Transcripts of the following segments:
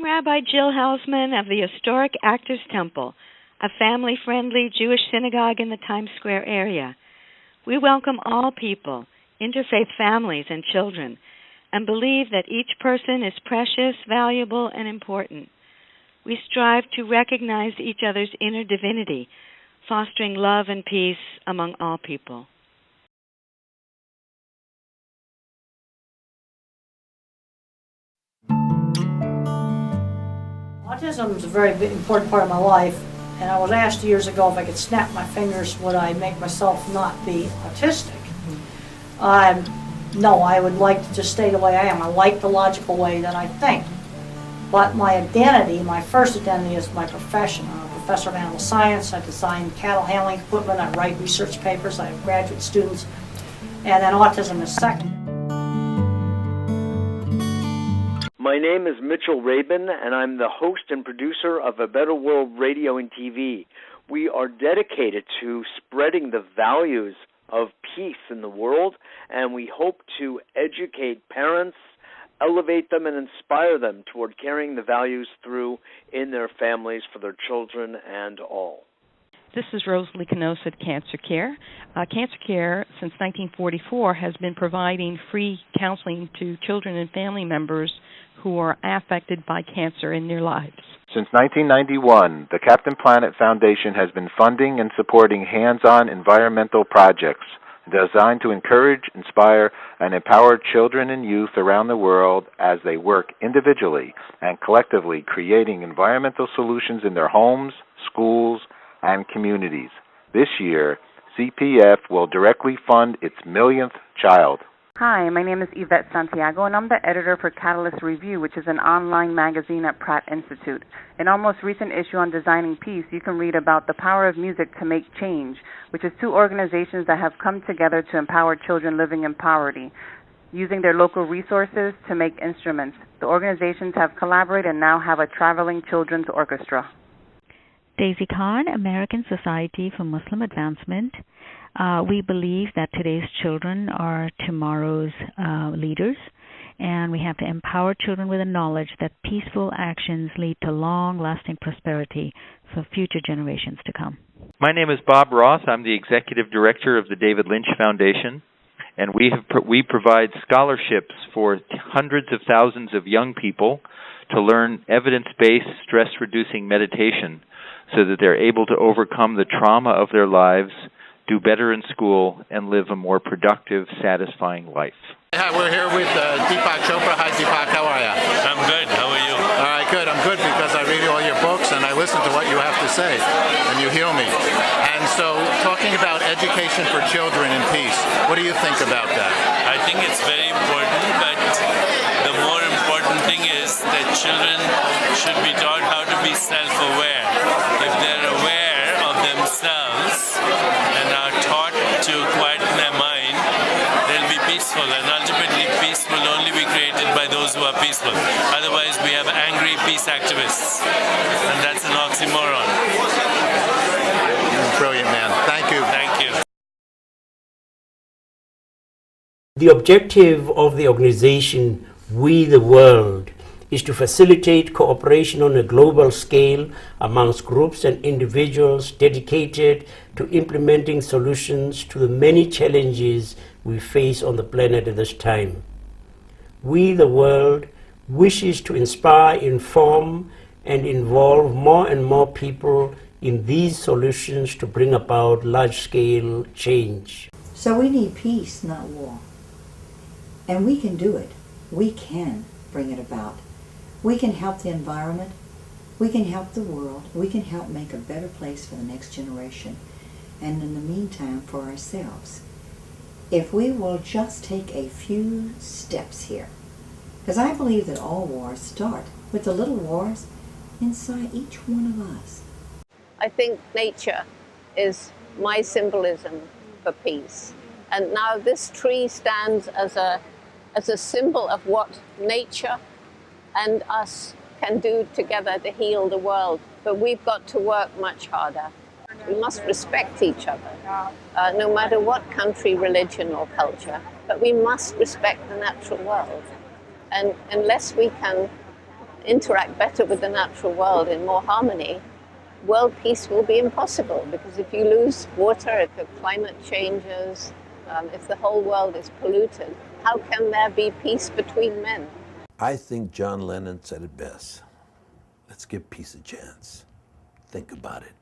Rabbi Jill Hausman of the historic Actors Temple, a family-friendly Jewish synagogue in the Times Square area. We welcome all people, interfaith families and children, and believe that each person is precious, valuable, and important. We strive to recognize each other's inner divinity, fostering love and peace among all people. Autism is a very important part of my life, and I was asked years ago if I could snap my fingers, would I make myself not be autistic? No, I would like to just stay the way I am. I like the logical way that I think. But my identity, my first identity is my profession. I'm a professor of animal science. I design cattle handling equipment. I write research papers. I have graduate students. And then autism is second. My name is Mitchell Rabin, and I'm the host and producer of A Better World Radio and TV. We are dedicated to spreading the values of peace in the world, and we hope to educate parents, elevate them, and inspire them toward carrying the values through in their families for their children and all. This is Rosalie Canosa at Cancer Care. Cancer Care, since 1944, has been providing free counseling to children and family members who are affected by cancer in their lives. Since 1991, the Captain Planet Foundation has been funding and supporting hands-on environmental projects designed to encourage, inspire, and empower children and youth around the world as they work individually and collectively creating environmental solutions in their homes, schools, and communities. This year, CPF will directly fund its millionth child. Hi, my name is Yvette Santiago, and I'm the editor for Catalyst Review, which is an online magazine at Pratt Institute. In our most recent issue on Designing Peace, you can read about the power of music to make change, which is two organizations that have come together to empower children living in poverty, using their local resources to make instruments. The organizations have collaborated and now have a traveling children's orchestra. Daisy Khan, American Society for Muslim Advancement. We believe that today's children are tomorrow's leaders, and we have to empower children with the knowledge that peaceful actions lead to long-lasting prosperity for future generations to come. My name is Bob Roth. I'm the executive director of the David Lynch Foundation, and we provide scholarships for hundreds of thousands of young people to learn evidence-based stress-reducing meditation so that they're able to overcome the trauma of their lives, do better in school, and live a more productive, satisfying life. Hi, we're here with Deepak Chopra. Hi, Deepak. How are you? I'm good. How are you? All right, good. I'm good because I read all your books and I listen to what you have to say, and you heal me. And so, talking about education for children in peace, what do you think about that? I think it's very important, but the more important thing is that children should be taught how to be self-aware. If they're aware of themselves and are taught to quieten their mind, they'll be peaceful, and ultimately peace will only be created by those who are peaceful. Otherwise, we have angry peace activists, and that's an oxymoron. Brilliant, man. Thank you. Thank you. The objective of the organization We the World is to facilitate cooperation on a global scale amongst groups and individuals dedicated to implementing solutions to the many challenges we face on the planet at this time. We the World wishes to inspire, inform, and involve more and more people in these solutions to bring about large-scale change. So we need peace, not war. And we can do it. We can bring it about. We can help the environment. We can help the world. We can help make a better place for the next generation. And in the meantime, for ourselves. If we will just take a few steps here. Because I believe that all wars start with the little wars inside each one of us. I think nature is my symbolism for peace. And now this tree stands as a symbol of what nature and us can do together to heal the world. But we've got to work much harder. We must respect each other, no matter what country, religion, or culture. But we must respect the natural world. And unless we can interact better with the natural world in more harmony, world peace will be impossible, because if you lose water, if the climate changes, if the whole world is polluted, how can there be peace between men? I think John Lennon said it best. Let's give peace a chance. Think about it.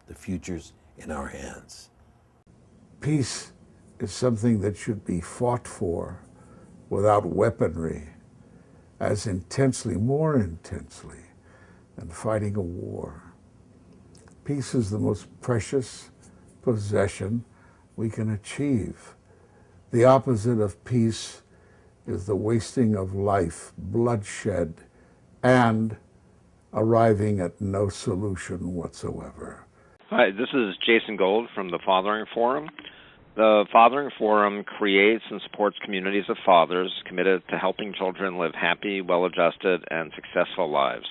The future's in our hands. Peace is something that should be fought for without weaponry, as intensely, more intensely, than fighting a war. Peace is the most precious possession we can achieve. The opposite of peace is the wasting of life, bloodshed, and arriving at no solution whatsoever. Hi, this is Jason Gold from the Fathering Forum. The Fathering Forum creates and supports communities of fathers committed to helping children live happy, well-adjusted, and successful lives.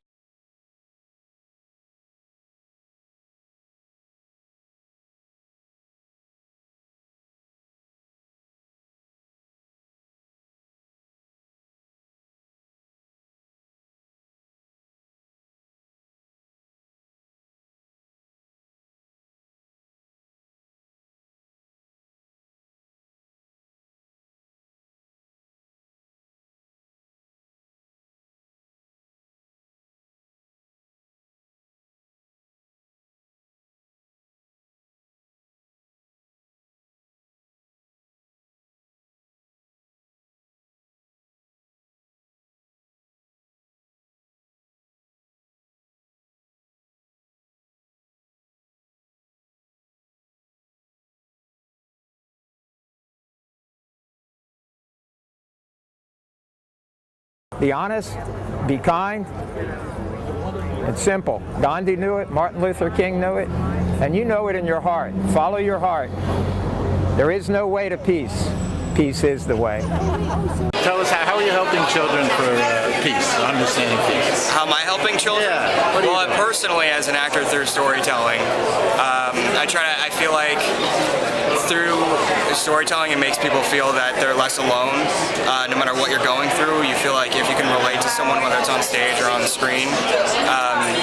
Be honest, be kind. It's simple. Gandhi knew it, Martin Luther King knew it, and you know it in your heart. Follow your heart. There is no way to peace. Peace is the way. Tell us, how are you helping children for peace, understanding peace? How am I helping children? Yeah. Well, personally, as an actor through storytelling, I feel like through storytelling, it makes people feel that they're less alone. No matter what you're going through, you feel like if you can relate to someone, whether it's on stage or on the screen,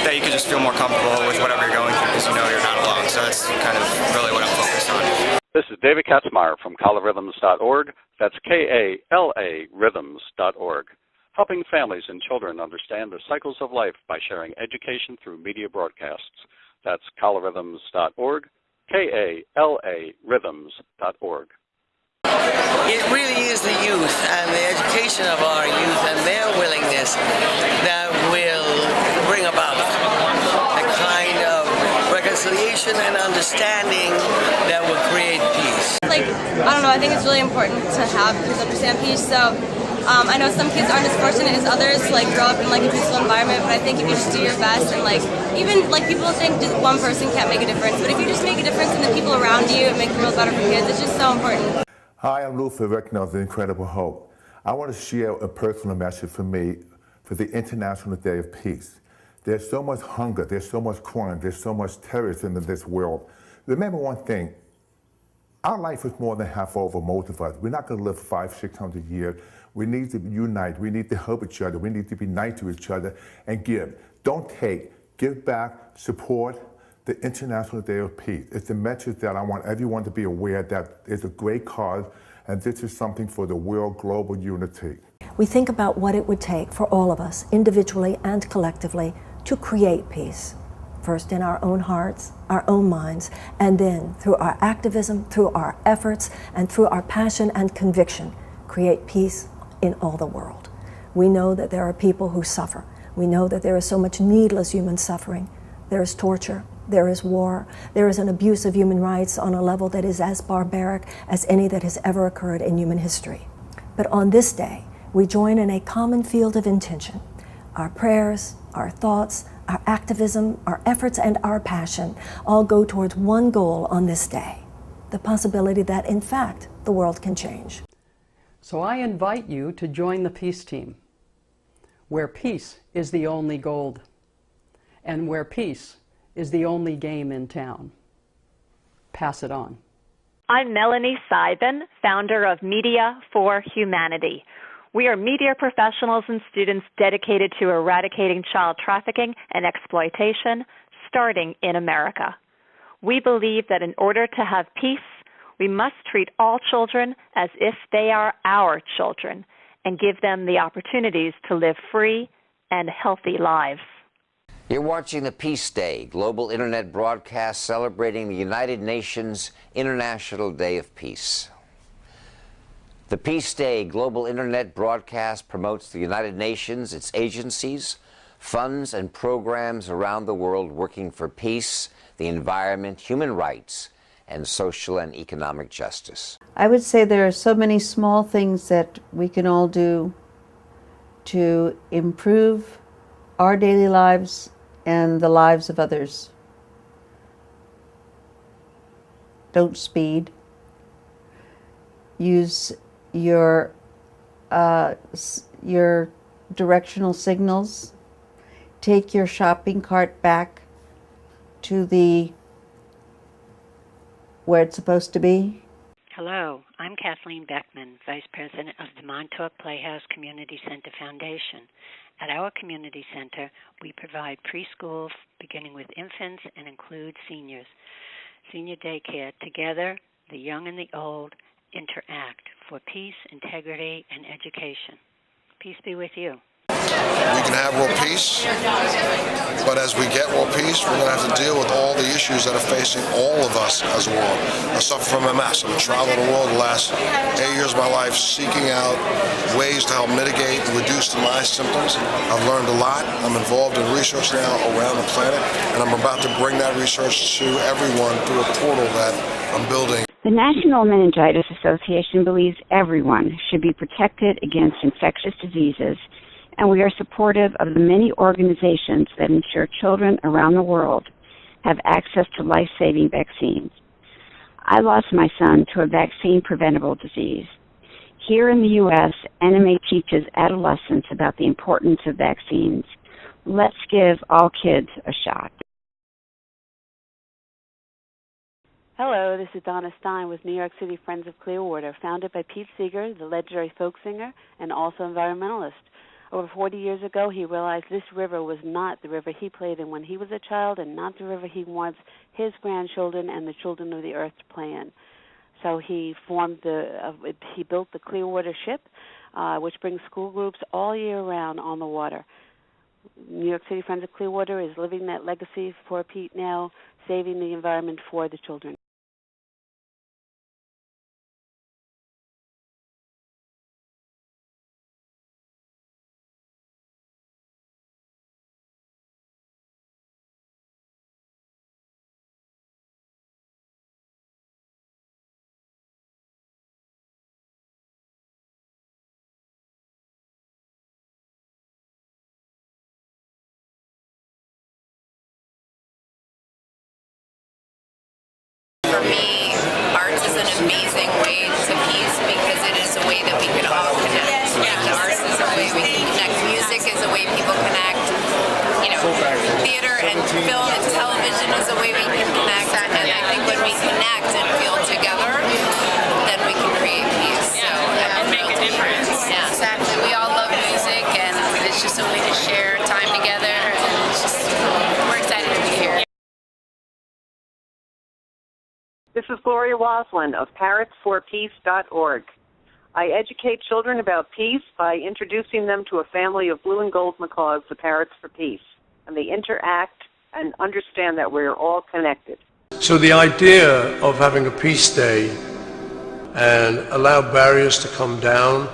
that you can just feel more comfortable with whatever you're going through because you know you're not alone. So that's kind of really what I'm focused on. This is David Katzmeyer from KalaRhythms.org. That's K-A-L-A Rhythms.org. Helping families and children understand the cycles of life by sharing education through media broadcasts. That's KalaRhythms.org, K-A-L-A Rhythms.org. It really is the youth and the education of our youth and their willingness that will bring about a kind of reconciliation and understanding that will create peace. I don't know, I think it's really important to have kids understand peace. So I know some kids aren't as fortunate as others to grow up in a peaceful environment, but I think if you just do your best and even people think just one person can't make a difference, but if you just make a difference in the people around you and make the world better for kids, it's just so important. Hi, I'm Luther Rickner of The Incredible Hope. I want to share a personal message for me for the International Day of Peace. There's so much hunger, there's so much crime, there's so much terrorism in this world. Remember one thing, our life is more than half over, most of us. We're not going to live 500, 600 years. We need to unite, we need to help each other, we need to be nice to each other and give. Don't take, give back, support the International Day of Peace. It's a message that I want everyone to be aware that it's a great cause and this is something for the world global unity. We think about what it would take for all of us, individually and collectively, to create peace. First in our own hearts, our own minds, and then through our activism, through our efforts, and through our passion and conviction, create peace in all the world. We know that there are people who suffer. We know that there is so much needless human suffering. There is torture, there is war, there is an abuse of human rights on a level that is as barbaric as any that has ever occurred in human history. But on this day, we join in a common field of intention. Our prayers, our thoughts, our activism, our efforts, and our passion all go towards one goal on this day, the possibility that, in fact, the world can change. So I invite you to join the peace team, where peace is the only gold, and where peace is the only game in town. Pass it on. I'm Melanie Seiben, founder of Media for Humanity. We are media professionals and students dedicated to eradicating child trafficking and exploitation, starting in America. We believe that in order to have peace, we must treat all children as if they are our children and give them the opportunities to live free and healthy lives. You're watching the Peace Day, global internet broadcast celebrating the United Nations International Day of Peace. The Peace Day global internet broadcast promotes the United Nations, its agencies, funds, and programs around the world working for peace, the environment, human rights, and social and economic justice. I would say there are so many small things that we can all do to improve our daily lives and the lives of others. Don't speed. Use your directional signals. Take your shopping cart back to where it's supposed to be. Hello, I'm Kathleen Beckman, Vice President of the Montauk Playhouse Community Center Foundation. At our community center, we provide preschool beginning with infants and include seniors. Senior daycare. Together, the young and the old interact for peace, integrity, and education. Peace be with you. We can have world peace, but as we get world peace, we're going to have to deal with all the issues that are facing all of us as a world. I suffer from MS. I've been traveling the world the last 8 years of my life seeking out ways to help mitigate and reduce my symptoms. I've learned a lot. I'm involved in research now around the planet, and I'm about to bring that research to everyone through a portal that I'm building. The National Meningitis Association believes everyone should be protected against infectious diseases, and we are supportive of the many organizations that ensure children around the world have access to life-saving vaccines. I lost my son to a vaccine-preventable disease. Here in the U.S., NMA teaches adolescents about the importance of vaccines. Let's give all kids a shot. Hello, this is Donna Stein with New York City Friends of Clearwater, founded by Pete Seeger, the legendary folk singer and also environmentalist. Over 40 years ago, he realized this river was not the river he played in when he was a child and not the river he wants his grandchildren and the children of the earth to play in. So he built the Clearwater Ship, which brings school groups all year round on the water. New York City Friends of Clearwater is living that legacy for Pete now, saving the environment for the children. For me, arts is an amazing way to peace because it is a way that we can all connect. And arts is a way we can connect. Music is a way people connect. You know, theater and film and television is a way we can connect. And I think when we connect and feel together, then we can create peace. So and make a difference. Yeah, exactly. We all love music, and it's just a way to share time together. And it's just, we're excited to be here. This is Gloria Waslin of ParrotsForPeace.org. I educate children about peace by introducing them to a family of blue and gold macaws, the Parrots for Peace, and they interact and understand that we're all connected. So the idea of having a peace day and allow barriers to come down,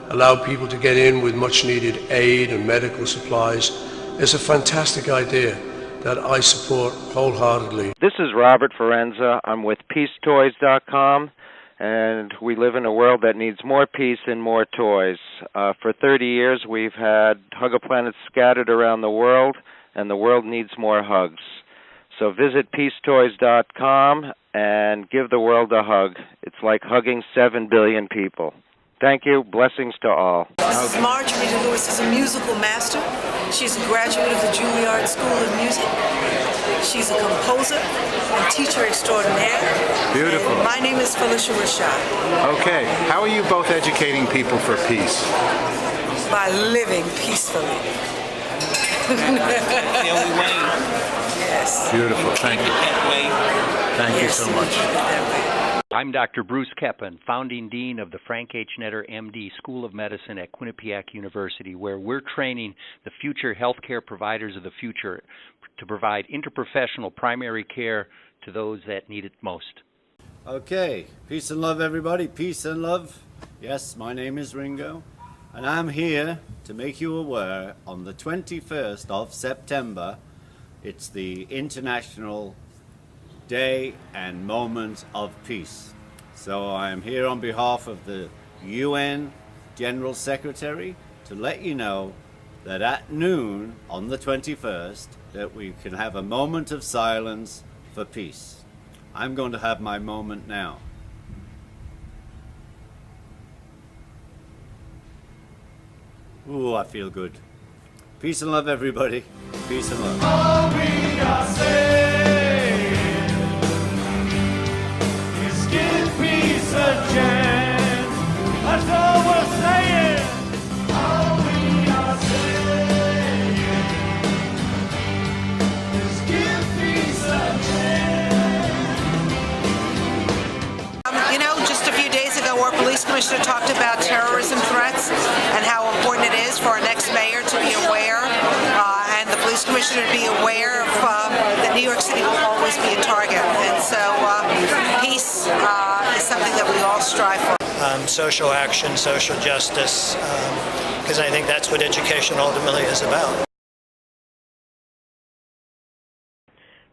allow people to get in with much needed aid and medical supplies is a fantastic idea that I support wholeheartedly. This is Robert Forenza. I'm with PeaceToys.com, and we live in a world that needs more peace and more toys. For 30 years, we've had Hug-A-Planets scattered around the world, and the world needs more hugs. So visit PeaceToys.com and give the world a hug. It's like hugging 7 billion people. Thank you. Blessings to all. Mrs. Marjorie DeLewis is a musical master. She's a graduate of the Juilliard School of Music. She's a composer and teacher extraordinaire. Beautiful. And my name is Felicia Rashad. Okay. How are you both educating people for peace? By living peacefully. The only way. Yes. Beautiful. Thank you. Thank you so much. I'm Dr. Bruce Keppen, founding dean of the Frank H. Netter, MD, School of Medicine at Quinnipiac University, where we're training the future healthcare providers of the future to provide interprofessional primary care to those that need it most. Okay, peace and love, everybody. Peace and love. Yes, my name is Ringo, and I'm here to make you aware on the 21st of September, it's the International Day and Moment of Peace. So I'm here on behalf of the UN General Secretary to let you know that at noon on the 21st that we can have a moment of silence for peace. I'm going to have my moment now. Ooh, I feel good. Peace and love, everybody. Peace and love. All we are saying is give peace a chance. That's all we're saying. All we are saying is give peace a chance. You know, just a few days ago, our police commissioner talked about terrorism threats and how important it is for our next mayor to be aware, and the police commissioner to be aware of that New York City will always be a target. And so peace is something that we all strive for. Social action, social justice, because I think that's what education ultimately is about.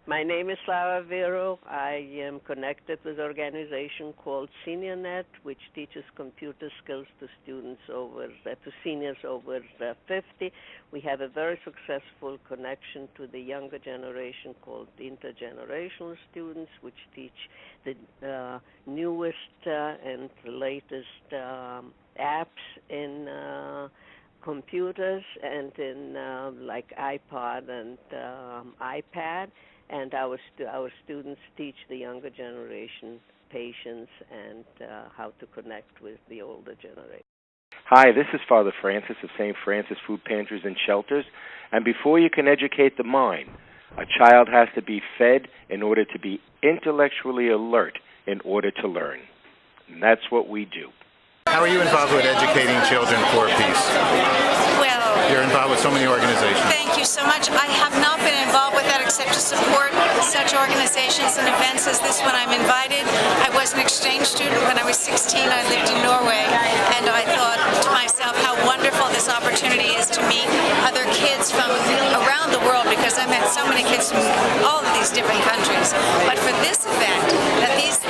My name is Slava Vero. I am connected with an organization called SeniorNet, which teaches computer skills to students to seniors over 50. We have a very successful connection to the younger generation called intergenerational students, which teach the newest and the latest apps in computers and in like iPod and iPad. And our students teach the younger generation patience and how to connect with the older generation. Hi, this is Father Francis of St. Francis Food Pantries and Shelters. And before you can educate the mind, a child has to be fed in order to be intellectually alert in order to learn. And that's what we do. How are you involved with educating children for peace? Well, you're involved with so many organizations. Thank you so much. I have not been involved with that except to support such organizations and events as this when I'm invited. I was an exchange student when I was 16. I lived in Norway, and I thought to myself how wonderful this opportunity is to meet other kids from around the world, because I met so many kids from all of these different countries. But for this event, that these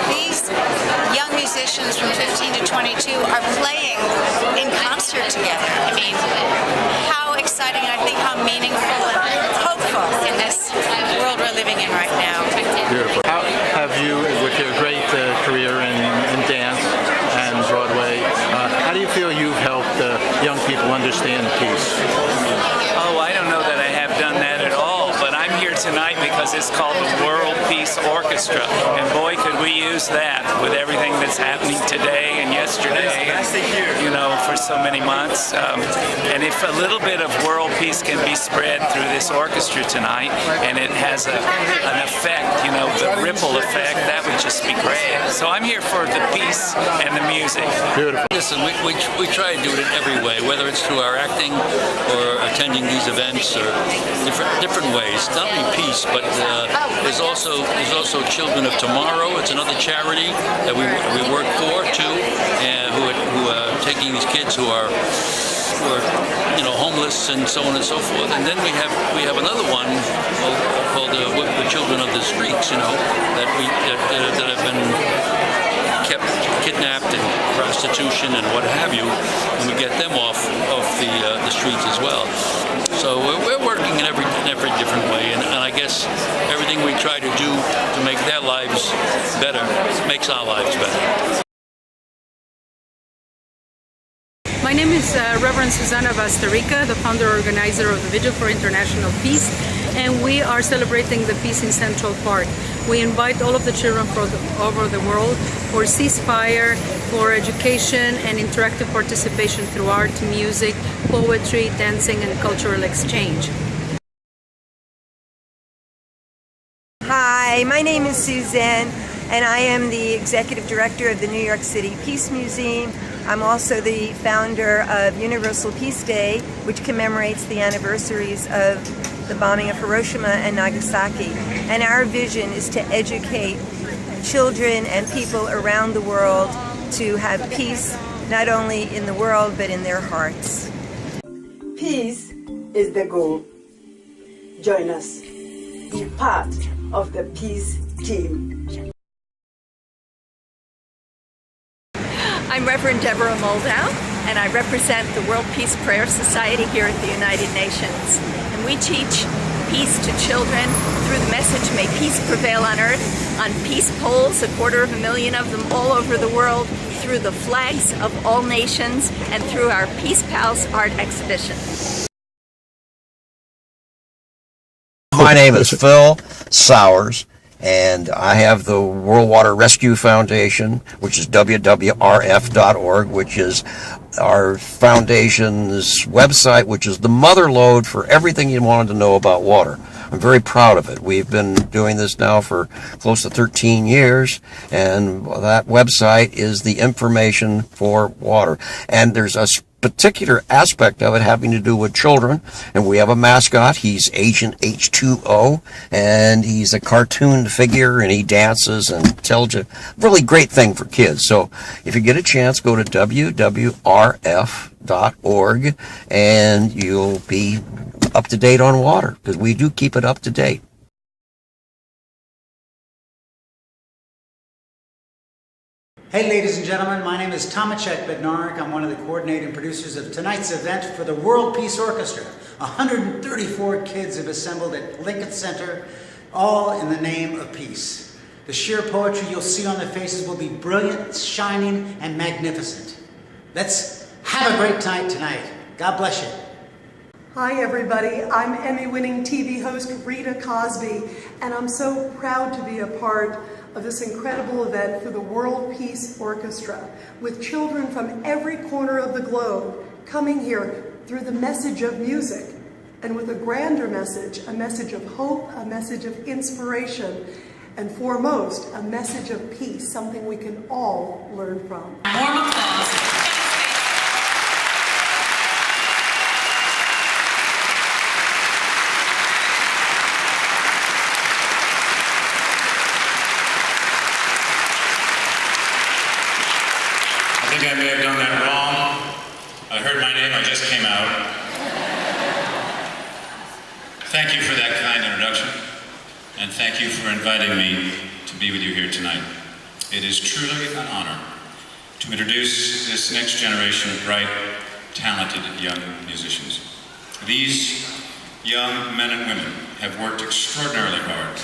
young musicians from 15 to 22 are playing in concert together. I mean, how exciting, and I think how meaningful and hopeful in this world we're living in right now. Beautiful. How have you, with your great career in dance and Broadway, how do you feel you've helped young people understand peace? Oh, I don't know that I have done that at all, but I'm here tonight because it's called the World Peace Orchestra, and boy, could we use that with everything that's happening today and yesterday, you know, for so many months. And if a little bit of world peace can be spread through this orchestra tonight, and it has an effect, you know, the ripple effect, that would just be great. So I'm here for the peace and the music. Beautiful. Listen, we try to do it in every way, whether it's through our acting or attending these events or different ways. Not only peace, but there's also Children of Tomorrow. It's another charity that we work for too, and who are taking these kids who are you know, homeless and so on and so forth. And then we have another one called the Children of the Streets, you know, that have been kept kidnapped and prostitution and what have you, and we get them off the streets as well. So we're working in every different way, and I guess everything we try to do to make their lives better makes our lives better. My name is Reverend Susana Bastarrica, the founder organizer of the Vigil for International Peace, and we are celebrating the peace in Central Park. We invite all of the children from over the world for ceasefire, for education and interactive participation through art, music, poetry, dancing, and cultural exchange. Hi, my name is Suzanne, and I am the Executive Director of the New York City Peace Museum. I'm also the founder of Universal Peace Day, which commemorates the anniversaries of the bombing of Hiroshima and Nagasaki. And our vision is to educate children and people around the world to have peace, not only in the world, but in their hearts. Peace is the goal. Join us. Be part of the peace team. I'm Reverend Deborah Moldow, and I represent the World Peace Prayer Society here at the United Nations. And we teach peace to children through the message, may peace prevail on earth, on peace poles, 250,000 of them all over the world, through the flags of all nations, and through our Peace Pals art exhibition. My name is Phil Sowers, and I have the World Water Rescue Foundation, which is WWRF.org, which is our foundation's website, which is the mother lode for everything you wanted to know about water. I'm very proud of it. We've been doing this now for close to 13 years, and that website is the information for water. And there's a particular aspect of it having to do with children, and we have a mascot. He's Agent H2O, and he's a cartoon figure, and he dances and tells you really great thing for kids. So if you get a chance, go to WWRF.org, and you'll be up to date on water, because we do keep it up to date. Hey ladies and gentlemen, my name is Tomacek Bednarik. I'm one of the coordinating producers of tonight's event for the World Peace Orchestra. 134 kids have assembled at Lincoln Center, all in the name of peace. The sheer poetry you'll see on their faces will be brilliant, shining, and magnificent. Let's have a great night tonight. God bless you. Hi everybody, I'm Emmy-winning TV host Rita Cosby, and I'm so proud to be a part of this incredible event for the World Peace Orchestra, with children from every corner of the globe coming here through the message of music, and with a grander message, a message of hope, a message of inspiration, and foremost, a message of peace, something we can all learn from. Warm applause. I think I may have done that wrong. I heard my name, I just came out. Thank you for that kind introduction, and thank you for inviting me to be with you here tonight. It is truly an honor to introduce this next generation of bright, talented young musicians. These young men and women have worked extraordinarily hard,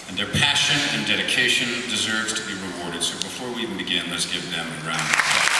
and their passion and dedication deserves to be rewarded. So before we even begin, let's give them a round of applause.